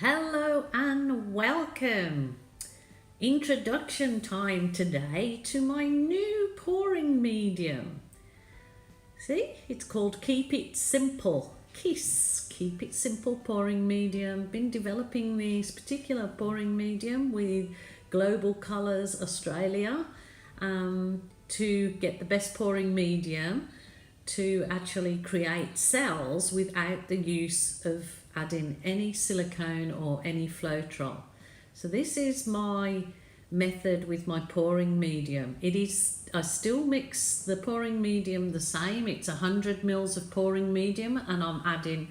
Hello and welcome. Introduction time today to my new pouring medium. See, it's called Keep It Simple. Keep It Simple pouring medium. Been developing this particular pouring medium with Global Colours Australia to get the best pouring medium to actually create cells without the use of adding any silicone or any Floetrol. So this is my method with my pouring medium. I still mix the pouring medium the same. It's 100 mils of pouring medium and I'm adding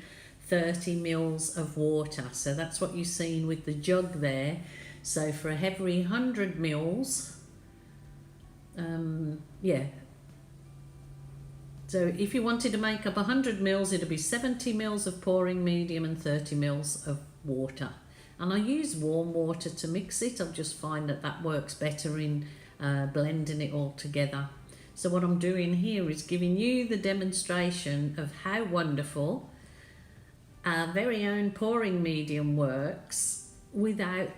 30 mils of water. So that's what you're seeing with the jug there. So for every 100 mils, so if you wanted to make up 100 mils, it'll be 70 mils of pouring medium and 30 mils of water. And I use warm water to mix it. I just find that works better in blending it all together. So what I'm doing here is giving you the demonstration of how wonderful our very own pouring medium works without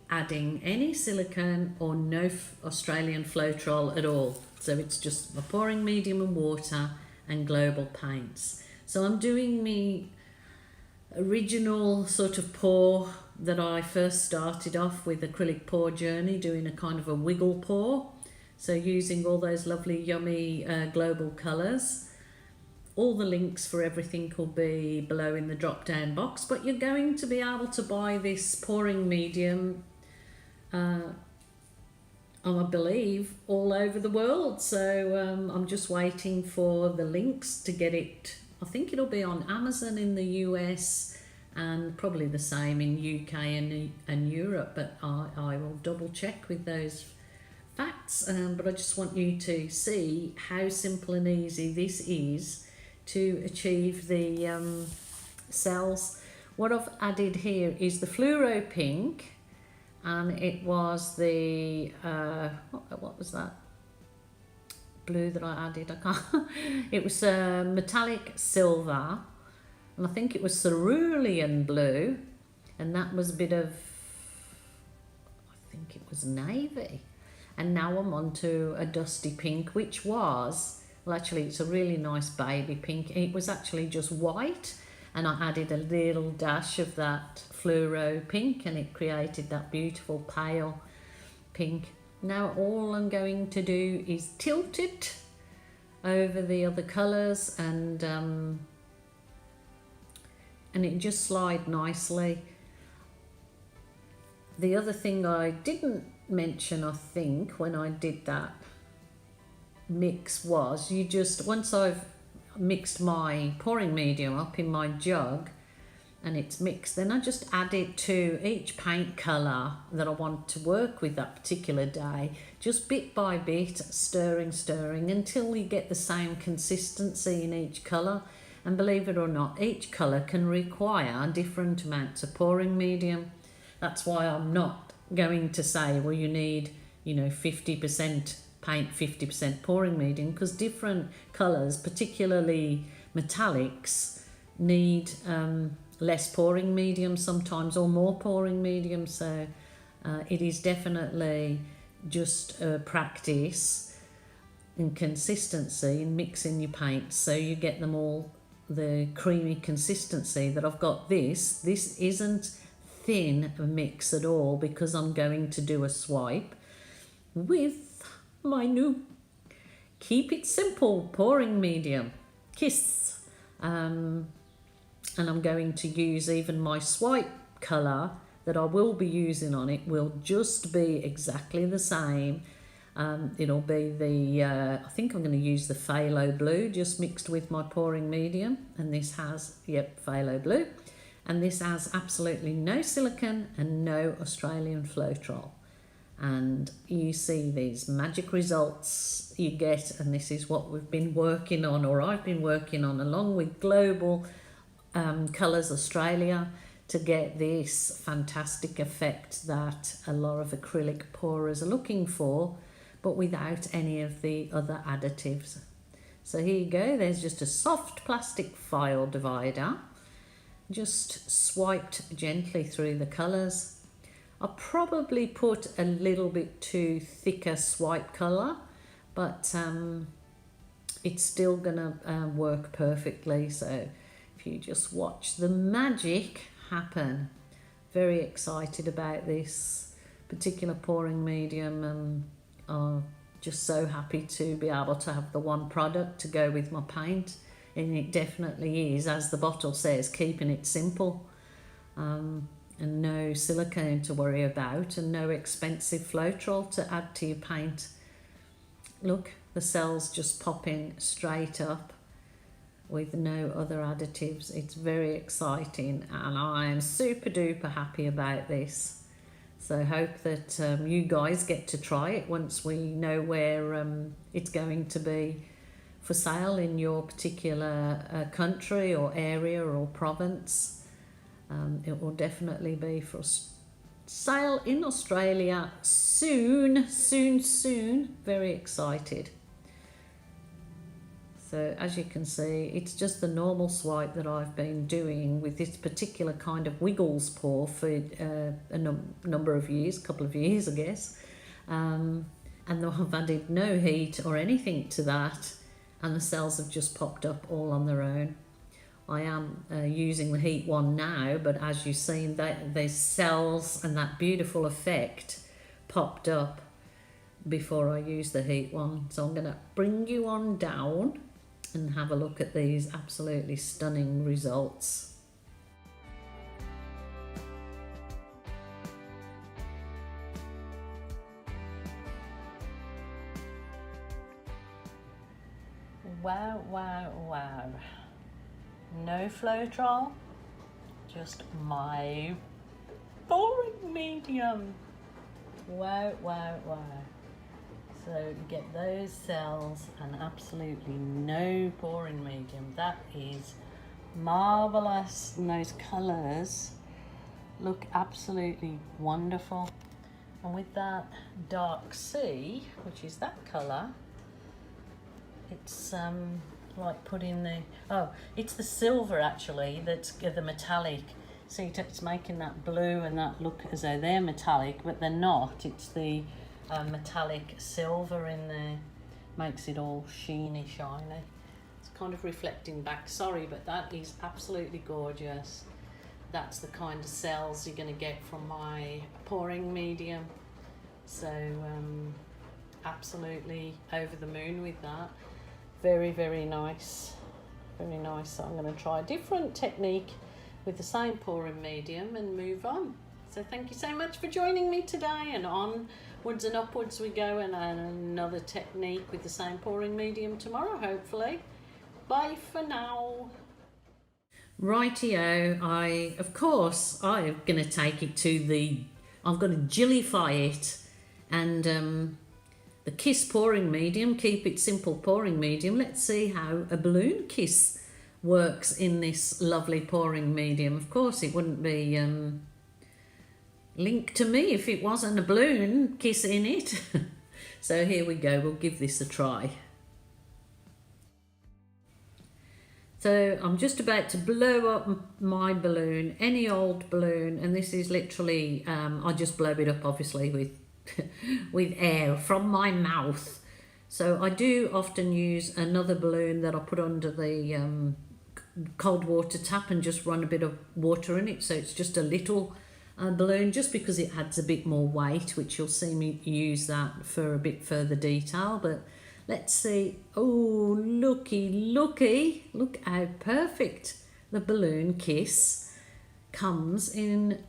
adding any silicone or no Australian Floetrol at all. So it's just my pouring medium and water and global paints. So I'm doing my original sort of pour that I first started off with acrylic pour journey, doing a kind of a wiggle pour. So using all those lovely yummy global colours. All the links for everything will be below in the drop down box, but you're going to be able to buy this pouring medium I believe all over the world. So I'm just waiting for the links to get it. I think it'll be on Amazon in the US and probably the same in UK and Europe, but I will double check with those facts. But I just want you to see how simple and easy this is to achieve the cells. What I've added here is the fluoro pink, and it was the what was that blue that I added? I can't. It was metallic silver, and I think it was cerulean blue, and that was a bit of, I think it was navy. And now I'm on to a dusty pink, which was, well, actually it's a really nice baby pink. It was actually just white, and I added a little dash of that fluoro pink, and it created that beautiful pale pink. Now all I'm going to do is tilt it over the other colours, and it just slide nicely. The other thing I didn't mention, I think, when I did that mix was, once I've mixed my pouring medium up in my jug and it's mixed, then I just add it to each paint colour that I want to work with that particular day, just bit by bit, stirring until you get the same consistency in each colour. And believe it or not, each colour can require different amounts of pouring medium. That's why I'm not going to say, well, you need 50% paint, 50% pouring medium, because different colours, particularly metallics, need less pouring medium sometimes, or more pouring medium. So it is definitely just practice and consistency in mixing your paints, so you get them all the creamy consistency that I've got. This isn't thin a mix at all, because I'm going to do a swipe with my new Keep It Simple pouring medium, Kiss. And I'm going to use even my swipe colour that I will be using on it will just be exactly the same. It'll be the, I think I'm going to use the phthalo blue just mixed with my pouring medium. And this has, phthalo blue. And this has absolutely no silicone and no Australian Floetrol. And you see these magic results you get, and this is what we've been working on, or I've been working on, along with Global Colours Australia, to get this fantastic effect that a lot of acrylic pourers are looking for, but without any of the other additives. So here you go, there's just a soft plastic file divider, just swiped gently through the colours. I probably put a little bit too thicker swipe colour, but it's still gonna work perfectly. So if you just watch the magic happen. Very excited about this particular pouring medium, and just so happy to be able to have the one product to go with my paint. And it definitely is, as the bottle says, keeping it simple, and no silicone to worry about, and no expensive Floetrol to add to your paint. Look, the cells just popping straight up with no other additives. It's very exciting, and I am super duper happy about this. So I hope that you guys get to try it once we know where it's going to be for sale in your particular country or area or province. It will definitely be for sale in Australia soon. Very excited. So as you can see, it's just the normal swipe that I've been doing with this particular kind of Wiggles pour for a number of years, couple of years I guess. And I've added no heat or anything to that, and the cells have just popped up all on their own. I am using the heat one now, but as you've seen, the cells and that beautiful effect popped up before I use the heat one. So I'm going to bring you on down and have a look at these absolutely stunning results. Wow, wow, wow. No Floetrol, just my pouring medium. Wow, wow, wow. So you get those cells and absolutely no pouring medium. That is marvellous. And those colours look absolutely wonderful. And with that dark sea, which is that colour, it's like putting the, it's the silver actually that's the metallic. See, it's making that blue and that look as though they're metallic, but they're not. It's the metallic silver in there, makes it all sheeny, shiny. It's kind of reflecting back, sorry, but that is absolutely gorgeous. That's the kind of cells you're going to get from my pouring medium. So absolutely over the moon with that. Very, very nice. Very nice. So I'm going to try a different technique with the same pouring medium and move on. So thank you so much for joining me today, and onwards and upwards we go, and another technique with the same pouring medium tomorrow, hopefully. Bye for now. Rightio, I'm going to take it to I'm going to gillify it, and the Kiss pouring medium, keep it simple pouring medium. Let's see how a balloon kiss works in this lovely pouring medium. Of course, it wouldn't be linked to me if it wasn't a balloon kiss in it. So here we go, we'll give this a try. So I'm just about to blow up my balloon, any old balloon, and this is literally, I just blow it up obviously with with air from my mouth. So I do often use another balloon that I put under the cold water tap and just run a bit of water in it, so it's just a little balloon, just because it adds a bit more weight, which you'll see me use that for a bit further detail. But let's see. Oh, looky, look how perfect the balloon kiss comes in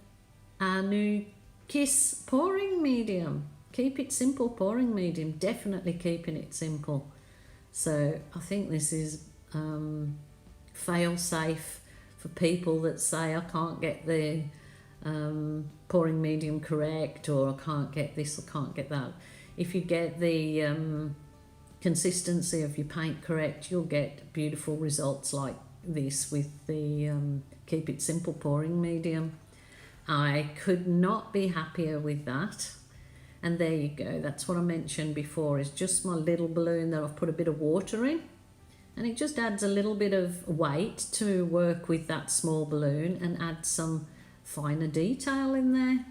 our new Kiss pouring medium. Keep it simple pouring medium, definitely keeping it simple. So I think this is fail safe for people that say I can't get the pouring medium correct, or I can't get this, I can't get that. If you get the consistency of your paint correct, you'll get beautiful results like this with the keep it simple pouring medium. I could not be happier with that. And there you go, that's what I mentioned before, is just my little balloon that I've put a bit of water in, And it just adds a little bit of weight to work with that small balloon and add some finer detail in there.